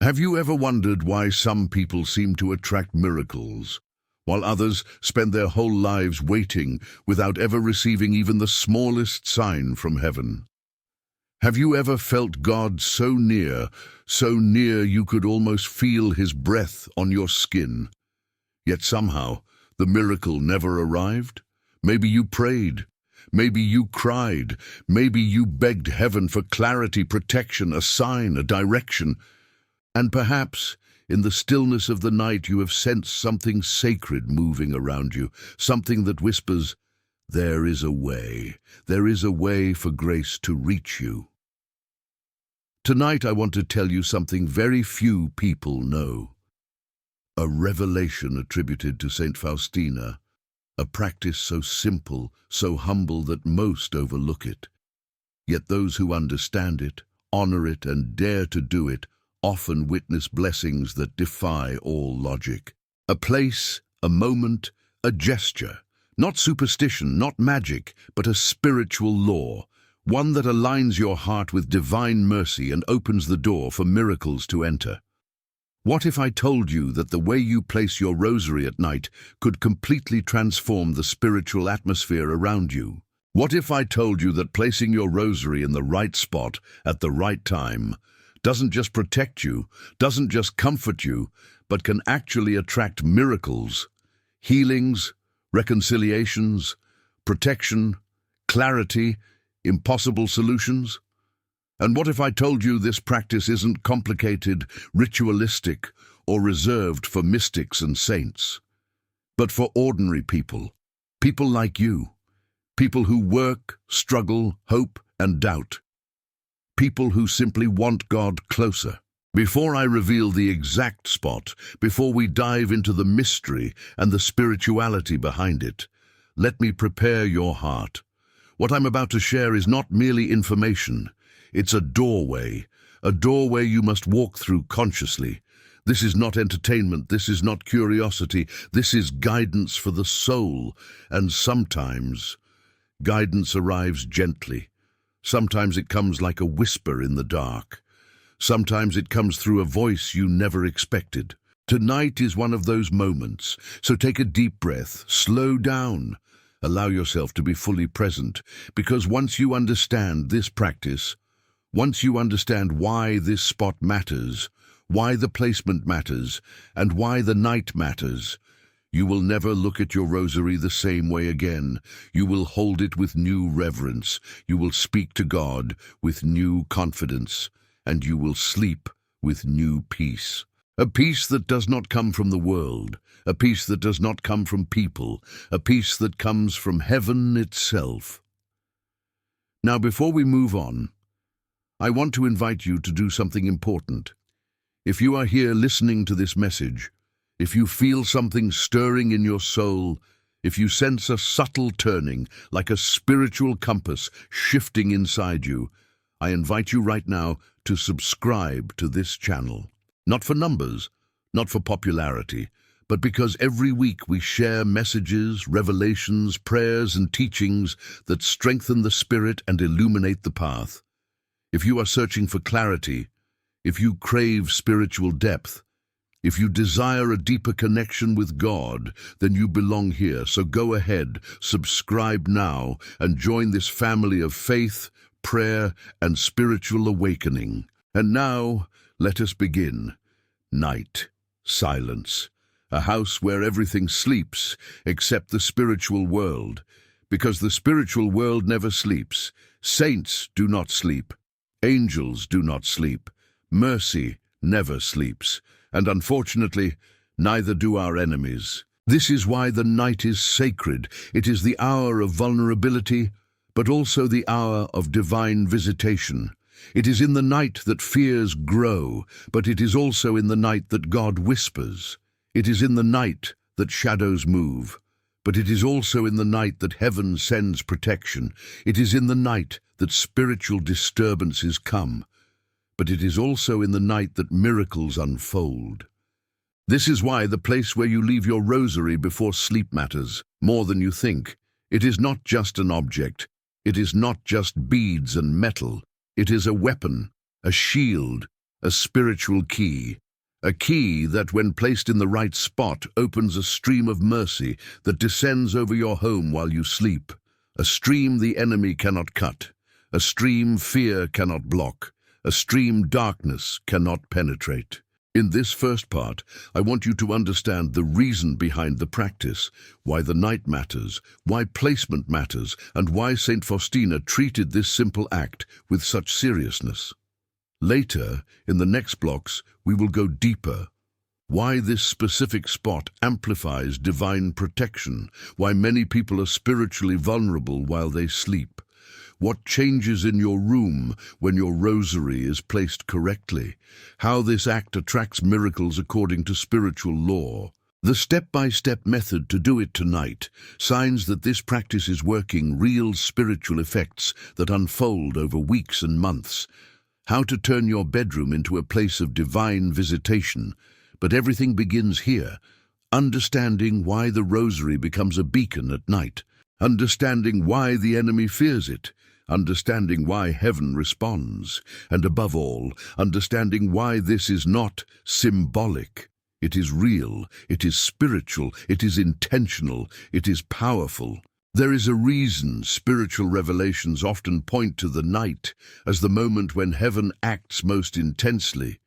Have you ever wondered why some people seem to attract miracles, while others spend their whole lives waiting without ever receiving even the smallest sign from heaven? Have you ever felt God so near you could almost feel his breath on your skin, yet somehow the miracle never arrived? Maybe you prayed, maybe you cried, maybe you begged heaven for clarity, protection, a sign, a direction. And perhaps, in the stillness of the night, you have sensed something sacred moving around you, something that whispers, there is a way for grace to reach you. Tonight I want to tell you something very few people know. A revelation attributed to Saint Faustina, a practice so simple, so humble that most overlook it. Yet those who understand it, honor it, and dare to do it often witness blessings that defy all logic. A place, a moment, a gesture, not superstition, not magic, but a spiritual law, one that aligns your heart with divine mercy and opens the door for miracles to enter. What if I told you that the way you place your rosary at night could completely transform the spiritual atmosphere around you? What if I told you that placing your rosary in the right spot at the right time doesn't just protect you, doesn't just comfort you, but can actually attract miracles, healings, reconciliations, protection, clarity, impossible solutions? And what if I told you this practice isn't complicated, ritualistic, or reserved for mystics and saints, but for ordinary people, people like you, people who work, struggle, hope, and doubt, people who simply want God closer? Before I reveal the exact spot, before we dive into the mystery and the spirituality behind it, let me prepare your heart. What I'm about to share is not merely information. It's a doorway you must walk through consciously. This is not entertainment, this is not curiosity, this is guidance for the soul. And sometimes guidance arrives gently. Sometimes it comes like a whisper in the dark. Sometimes it comes through a voice you never expected. Tonight is one of those moments, so take a deep breath, slow down, allow yourself to be fully present, because once you understand this practice, once you understand why this spot matters, why the placement matters, and why the night matters, you will never look at your rosary the same way again. You will hold it with new reverence. You will speak to God with new confidence. And you will sleep with new peace. A peace that does not come from the world. A peace that does not come from people. A peace that comes from heaven itself. Now, before we move on, I want to invite you to do something important. If you are here listening to this message, if you feel something stirring in your soul, if you sense a subtle turning, like a spiritual compass shifting inside you, I invite you right now to subscribe to this channel. Not for numbers, not for popularity, but because every week we share messages, revelations, prayers, and teachings that strengthen the spirit and illuminate the path. If you are searching for clarity, if you crave spiritual depth, if you desire a deeper connection with God, then you belong here. So go ahead, subscribe now, and join this family of faith, prayer, and spiritual awakening. And now, let us begin. Night, silence, a house where everything sleeps except the spiritual world, because the spiritual world never sleeps. Saints do not sleep. Angels do not sleep. Mercy never sleeps. And unfortunately, neither do our enemies. This is why the night is sacred. It is the hour of vulnerability, but also the hour of divine visitation. It is in the night that fears grow, but it is also in the night that God whispers. It is in the night that shadows move, but it is also in the night that heaven sends protection. It is in the night that spiritual disturbances come, but it is also in the night that miracles unfold. This is why the place where you leave your rosary before sleep matters more than you think. It is not just an object. It is not just beads and metal. It is a weapon, a shield, a spiritual key. A key that, when placed in the right spot, opens a stream of mercy that descends over your home while you sleep. A stream the enemy cannot cut. A stream fear cannot block. A stream darkness cannot penetrate. In this first part, I want you to understand the reason behind the practice, why the night matters, why placement matters, and why Saint Faustina treated this simple act with such seriousness. Later, in the next blocks, we will go deeper. Why this specific spot amplifies divine protection, why many people are spiritually vulnerable while they sleep. What changes in your room when your rosary is placed correctly? How this act attracts miracles according to spiritual law. The step-by-step method to do it tonight, signs that this practice is working real spiritual effects that unfold over weeks and months. How to turn your bedroom into a place of divine visitation. But everything begins here, understanding why the rosary becomes a beacon at night, understanding why the enemy fears it, understanding why heaven responds, and above all, understanding why this is not symbolic. It is real, it is spiritual, it is intentional, it is powerful. There is a reason spiritual revelations often point to the night as the moment when heaven acts most intensely.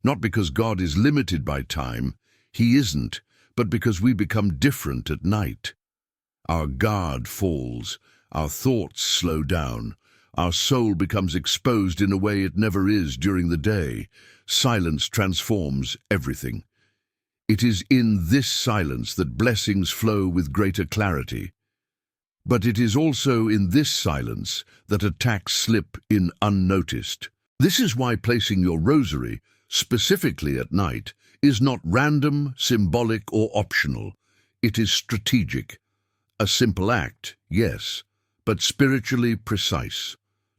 Not because God is limited by time, He isn't, but because we become different at night. Our guard falls, our thoughts slow down, our soul becomes exposed in a way it never is during the day. Silence transforms everything. It is in this silence that blessings flow with greater clarity. But it is also in this silence that attacks slip in unnoticed. This is why placing your rosary, specifically at night, is not random, symbolic, or optional. It is strategic. A simple act, yes, but spiritually precise.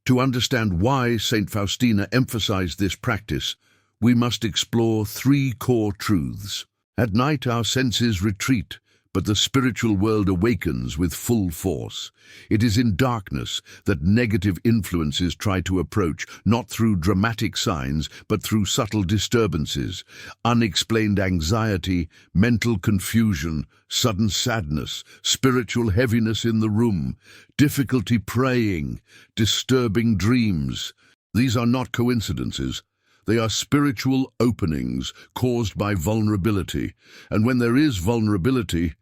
To understand why Saint Faustina emphasized this practice, we must explore three core truths. At night our senses retreat, but the spiritual world awakens with full force. It is in darkness that negative influences try to approach, not through dramatic signs, but through subtle disturbances, unexplained anxiety, mental confusion, sudden sadness, spiritual heaviness in the room, difficulty praying, disturbing dreams. These are not coincidences. They are spiritual openings caused by vulnerability, and when there is vulnerability,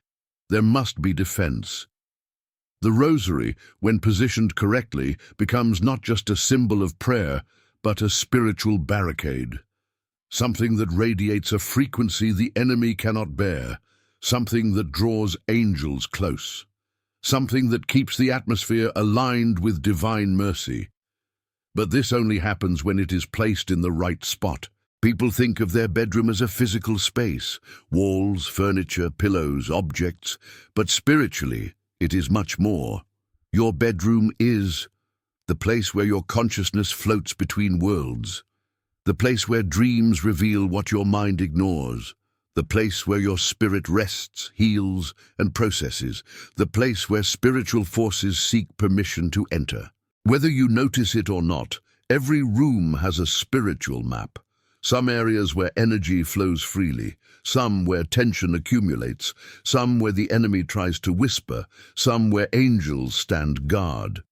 there must be defense. The rosary, when positioned correctly, becomes not just a symbol of prayer, but a spiritual barricade. Something that radiates a frequency the enemy cannot bear, something that draws angels close, something that keeps the atmosphere aligned with divine mercy. But this only happens when it is placed in the right spot. People think of their bedroom as a physical space, walls, furniture, pillows, objects, but spiritually, it is much more. Your bedroom is the place where your consciousness floats between worlds, the place where dreams reveal what your mind ignores, the place where your spirit rests, heals, and processes, the place where spiritual forces seek permission to enter. Whether you notice it or not, every room has a spiritual map. Some areas where energy flows freely, some where tension accumulates, some where the enemy tries to whisper, some where angels stand guard.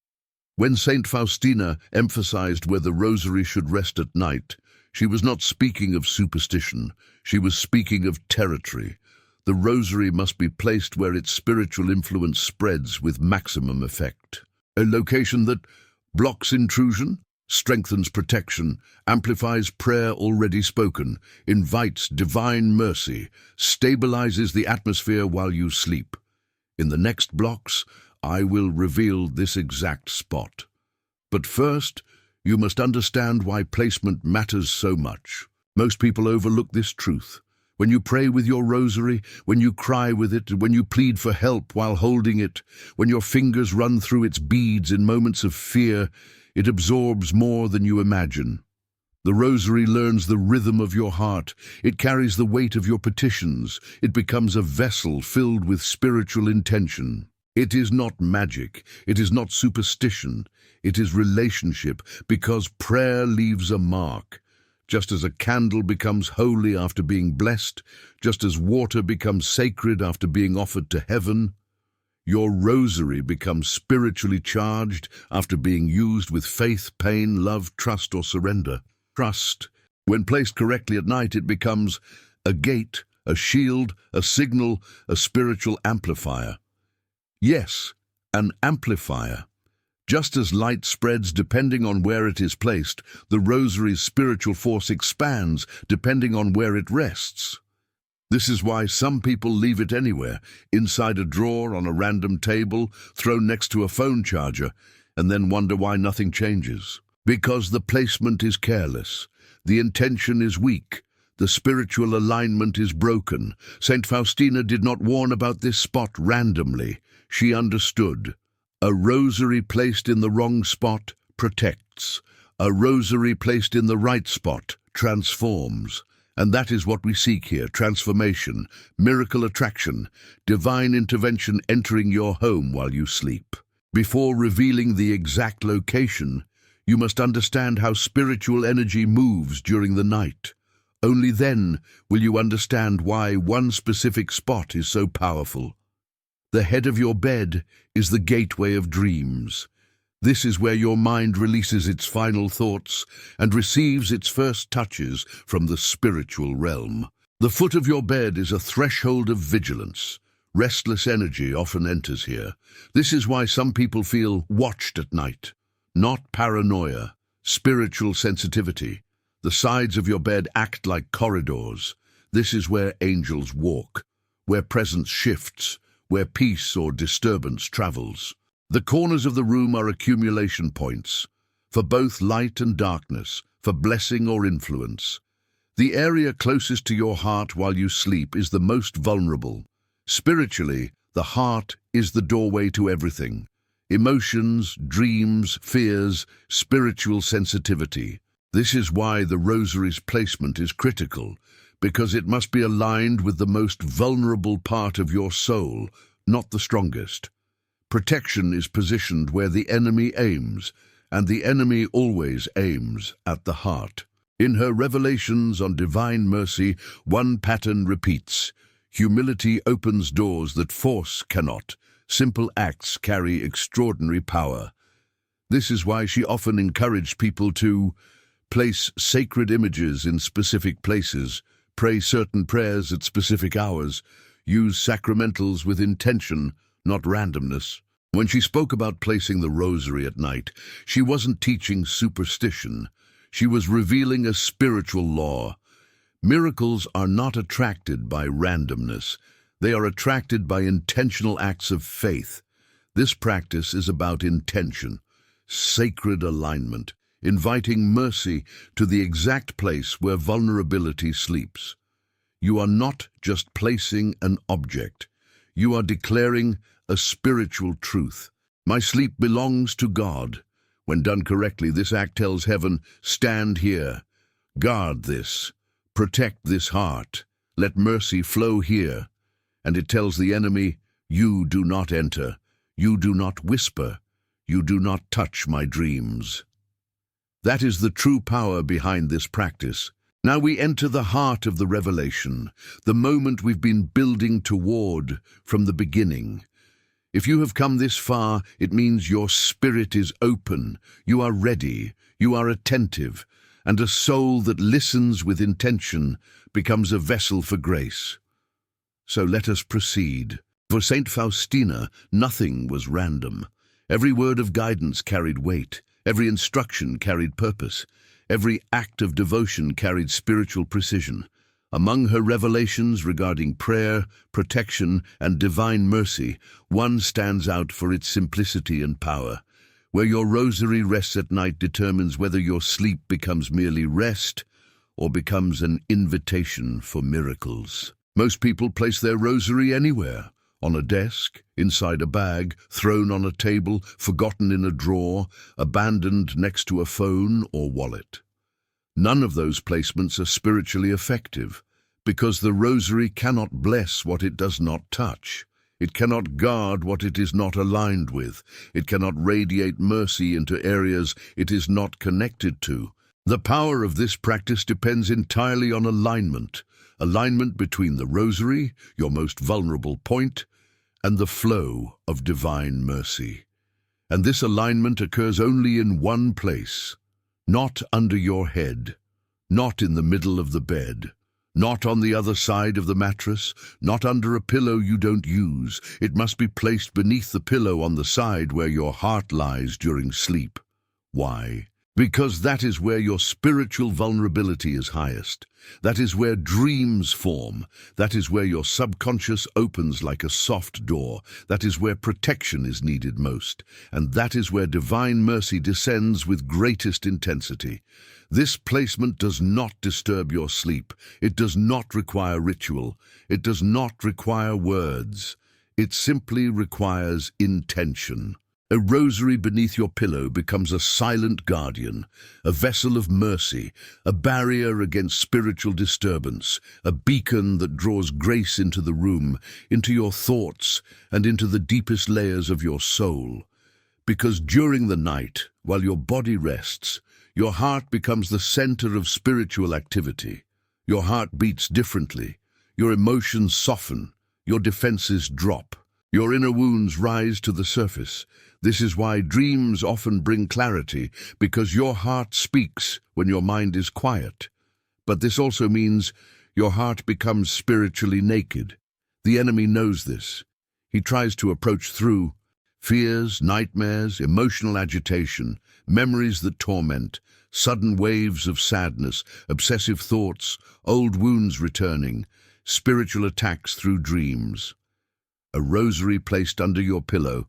When Saint Faustina emphasized where the rosary should rest at night, she was not speaking of superstition, she was speaking of territory. The rosary must be placed where its spiritual influence spreads with maximum effect. A location that blocks intrusion, strengthens protection, amplifies prayer already spoken, invites divine mercy, stabilizes the atmosphere while you sleep. In the next blocks, I will reveal this exact spot. But first, you must understand why placement matters so much. Most people overlook this truth. When you pray with your rosary, when you cry with it, when you plead for help while holding it, when your fingers run through its beads in moments of fear, it absorbs more than you imagine. The rosary learns the rhythm of your heart. It carries the weight of your petitions. It becomes a vessel filled with spiritual intention. It is not magic. It is not superstition. It is relationship, because prayer leaves a mark. Just as a candle becomes holy after being blessed, just as water becomes sacred after being offered to heaven, your rosary becomes spiritually charged after being used with faith, pain, love, trust, or surrender. Trust. When placed correctly at night, it becomes a gate, a shield, a signal, a spiritual amplifier. Yes, an amplifier. Just as light spreads depending on where it is placed, the rosary's spiritual force expands depending on where it rests. This is why some people leave it anywhere, inside a drawer, on a random table, thrown next to a phone charger, and then wonder why nothing changes. Because the placement is careless, the intention is weak, the spiritual alignment is broken. Saint Faustina did not warn about this spot randomly. She understood. A rosary placed in the wrong spot protects. A rosary placed in the right spot transforms. And that is what we seek here: transformation, miracle attraction, divine intervention entering your home while you sleep. Before revealing the exact location, you must understand how spiritual energy moves during the night. Only then will you understand why one specific spot is so powerful. The head of your bed is the gateway of dreams. This is where your mind releases its final thoughts and receives its first touches from the spiritual realm. The foot of your bed is a threshold of vigilance. Restless energy often enters here. This is why some people feel watched at night. Not paranoia, spiritual sensitivity. The sides of your bed act like corridors. This is where angels walk, where presence shifts, where peace or disturbance travels. The corners of the room are accumulation points, for both light and darkness, for blessing or influence. The area closest to your heart while you sleep is the most vulnerable. Spiritually, the heart is the doorway to everything. Emotions, dreams, fears, spiritual sensitivity. This is why the rosary's placement is critical, because it must be aligned with the most vulnerable part of your soul, not the strongest. Protection is positioned where the enemy aims, and the enemy always aims at the heart. In her revelations on divine mercy, one pattern repeats: humility opens doors that force cannot. Simple acts carry extraordinary power. This is why she often encouraged people to place sacred images in specific places, pray certain prayers at specific hours, use sacramentals with intention, not randomness. When she spoke about placing the rosary at night, she wasn't teaching superstition. She was revealing a spiritual law. Miracles are not attracted by randomness. They are attracted by intentional acts of faith. This practice is about intention, sacred alignment, inviting mercy to the exact place where vulnerability sleeps. You are not just placing an object. You are declaring a spiritual truth. My sleep belongs to God. When done correctly, this act tells heaven, stand here. Guard this. Protect this heart. Let mercy flow here. And it tells the enemy, you do not enter. You do not whisper. You do not touch my dreams. That is the true power behind this practice. Now we enter the heart of the revelation, the moment we've been building toward from the beginning. If you have come this far, it means your spirit is open, you are ready, you are attentive, and a soul that listens with intention becomes a vessel for grace. So let us proceed. For Saint Faustina, nothing was random. Every word of guidance carried weight, every instruction carried purpose. Every act of devotion carried spiritual precision. Among her revelations regarding prayer, protection, and divine mercy, one stands out for its simplicity and power. Where your rosary rests at night determines whether your sleep becomes merely rest or becomes an invitation for miracles. Most people place their rosary anywhere, on a desk, inside a bag, thrown on a table, forgotten in a drawer, abandoned next to a phone or wallet. None of those placements are spiritually effective, because the rosary cannot bless what it does not touch. It cannot guard what it is not aligned with. It cannot radiate mercy into areas it is not connected to. The power of this practice depends entirely on alignment. Alignment between the Rosary, your most vulnerable point, and the flow of divine mercy. And this alignment occurs only in one place, not under your head, not in the middle of the bed, not on the other side of the mattress, not under a pillow you don't use. It must be placed beneath the pillow on the side where your heart lies during sleep. Why? Because that is where your spiritual vulnerability is highest. That is where dreams form. That is where your subconscious opens like a soft door. That is where protection is needed most. And that is where divine mercy descends with greatest intensity. This placement does not disturb your sleep. It does not require ritual. It does not require words. It simply requires intention. A rosary beneath your pillow becomes a silent guardian, a vessel of mercy, a barrier against spiritual disturbance, a beacon that draws grace into the room, into your thoughts, and into the deepest layers of your soul. Because during the night, while your body rests, your heart becomes the center of spiritual activity. Your heart beats differently, your emotions soften, your defenses drop, your inner wounds rise to the surface. This is why dreams often bring clarity, because your heart speaks when your mind is quiet. But this also means your heart becomes spiritually naked. The enemy knows this. He tries to approach through fears, nightmares, emotional agitation, memories that torment, sudden waves of sadness, obsessive thoughts, old wounds returning, spiritual attacks through dreams. A rosary placed under your pillow,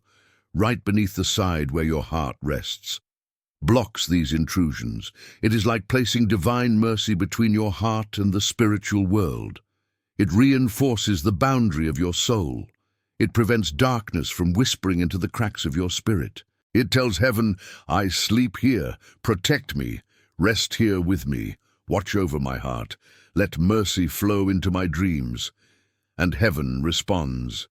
right beneath the side where your heart rests, blocks these intrusions. It is like placing divine mercy between your heart and the spiritual world. It reinforces the boundary of your soul. It prevents darkness from whispering into the cracks of your spirit. It tells heaven, I sleep here, protect me, rest here with me, watch over my heart, let mercy flow into my dreams. And heaven responds.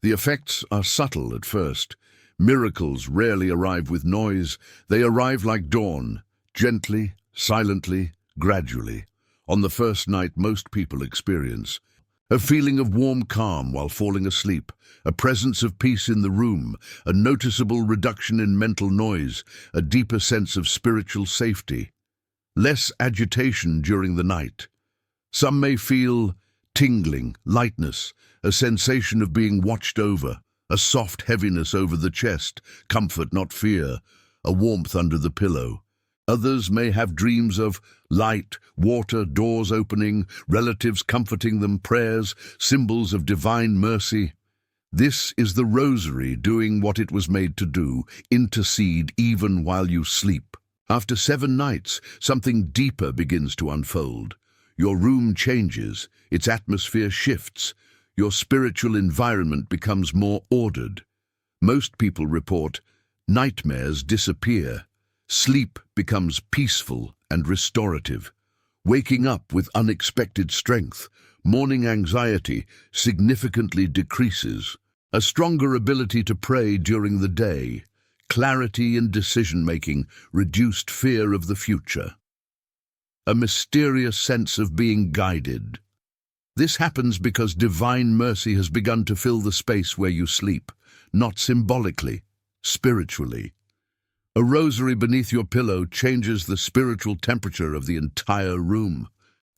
The effects are subtle at first. Miracles rarely arrive with noise. They arrive like dawn, gently, silently, gradually. On the first night most people experience a feeling of warm calm while falling asleep, a presence of peace in the room, a noticeable reduction in mental noise, a deeper sense of spiritual safety, less agitation during the night. Some may feel tingling, lightness, a sensation of being watched over, a soft heaviness over the chest, comfort not fear, a warmth under the pillow. Others may have dreams of light, water, doors opening, relatives comforting them, prayers, symbols of divine mercy. This is the rosary doing what it was made to do, intercede even while you sleep. After 7 nights, something deeper begins to unfold. Your room changes, its atmosphere shifts, your spiritual environment becomes more ordered. Most people report nightmares disappear. Sleep becomes peaceful and restorative. Waking up with unexpected strength, morning anxiety significantly decreases. A stronger ability to pray during the day, clarity in decision-making, reduced fear of the future. A mysterious sense of being guided. This happens because divine mercy has begun to fill the space where you sleep, not symbolically, spiritually. A rosary beneath your pillow changes the spiritual temperature of the entire room.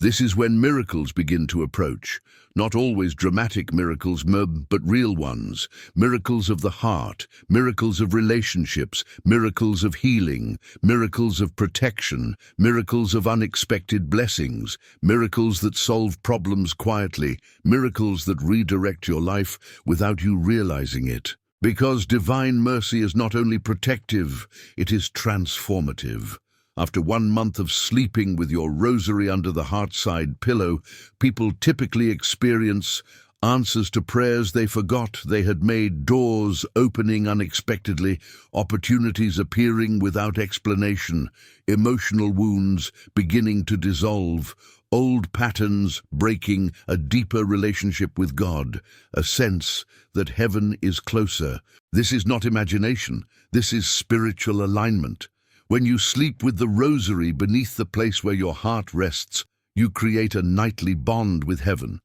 This is when miracles begin to approach. Not always dramatic miracles, but real ones. Miracles of the heart, miracles of relationships, miracles of healing, miracles of protection, miracles of unexpected blessings, miracles that solve problems quietly, miracles that redirect your life without you realizing it. Because divine mercy is not only protective, it is transformative. After 1 month of sleeping with your rosary under the heart-side pillow, people typically experience answers to prayers they forgot they had made, doors opening unexpectedly, opportunities appearing without explanation, emotional wounds beginning to dissolve, old patterns breaking, a deeper relationship with God, a sense that heaven is closer. This is not imagination, this is spiritual alignment. When you sleep with the Rosary beneath the place where your heart rests, you create a nightly bond with heaven.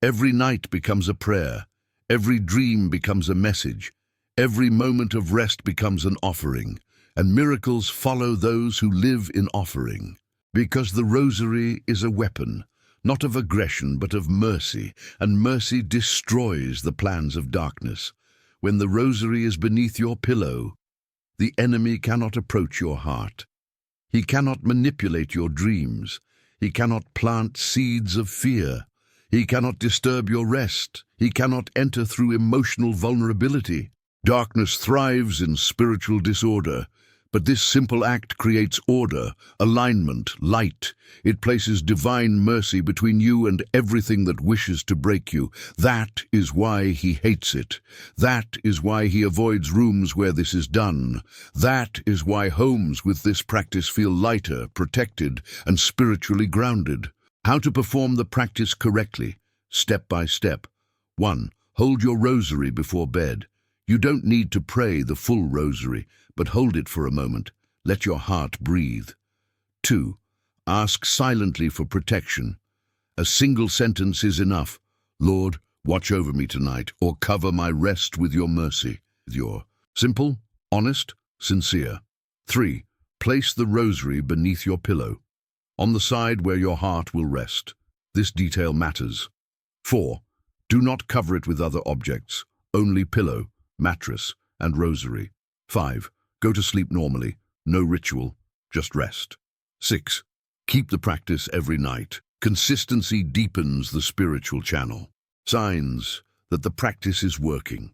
Every night becomes a prayer. Every dream becomes a message. Every moment of rest becomes an offering. And miracles follow those who live in offering. Because the Rosary is a weapon, not of aggression but of mercy, and mercy destroys the plans of darkness. When the Rosary is beneath your pillow, the enemy cannot approach your heart. He cannot manipulate your dreams. He cannot plant seeds of fear. He cannot disturb your rest. He cannot enter through emotional vulnerability. Darkness thrives in spiritual disorder, but this simple act creates order, alignment, light. It places divine mercy between you and everything that wishes to break you. That is why he hates it. That is why he avoids rooms where this is done. That is why homes with this practice feel lighter, protected, and spiritually grounded. How to perform the practice correctly, step by step. 1. Hold your Rosary before bed. You don't need to pray the full Rosary, but hold it for a moment. Let your heart breathe. 2. Ask silently for protection. A single sentence is enough. Lord, watch over me tonight, or cover my rest with your mercy. Simple, honest, sincere. 3. Place the Rosary beneath your pillow, on the side where your heart will rest. This detail matters. 4. Do not cover it with other objects, only pillow, mattress, and Rosary. 5. Go to sleep normally, no ritual, just rest. 6. Keep the practice every night. Consistency deepens the spiritual channel. Signs that the practice is working.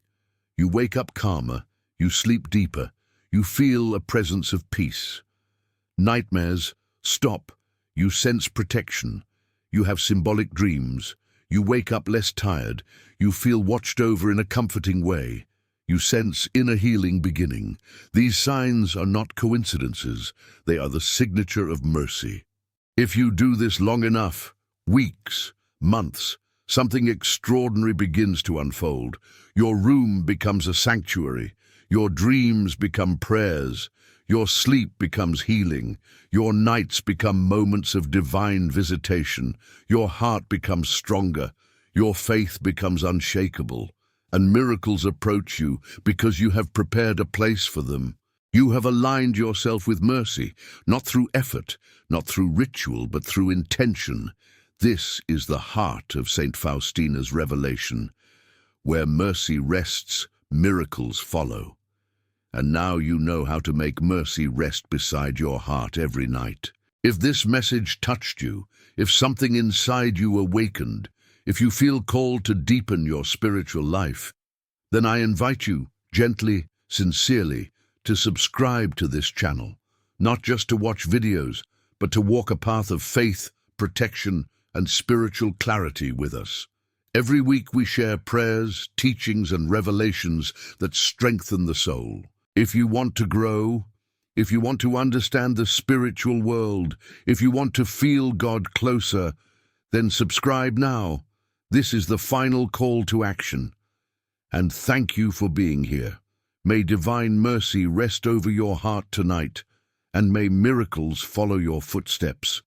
You wake up calmer, you sleep deeper, you feel a presence of peace. Nightmares stop, you sense protection, you have symbolic dreams, you wake up less tired, you feel watched over in a comforting way. You sense inner healing beginning. These signs are not coincidences. They are the signature of mercy. If you do this long enough, weeks, months, something extraordinary begins to unfold. Your room becomes a sanctuary. Your dreams become prayers. Your sleep becomes healing. Your nights become moments of divine visitation. Your heart becomes stronger. Your faith becomes unshakable. And miracles approach you because you have prepared a place for them. You have aligned yourself with mercy, not through effort, not through ritual, but through intention. This is the heart of Saint Faustina's revelation. Where mercy rests, miracles follow. And now you know how to make mercy rest beside your heart every night. If this message touched you, if something inside you awakened, if you feel called to deepen your spiritual life, then I invite you, gently, sincerely, to subscribe to this channel, not just to watch videos, but to walk a path of faith, protection, and spiritual clarity with us. Every week we share prayers, teachings, and revelations that strengthen the soul. If you want to grow, if you want to understand the spiritual world, if you want to feel God closer, then subscribe now. This is the final call to action. And thank you for being here. May divine mercy rest over your heart tonight, and may miracles follow your footsteps.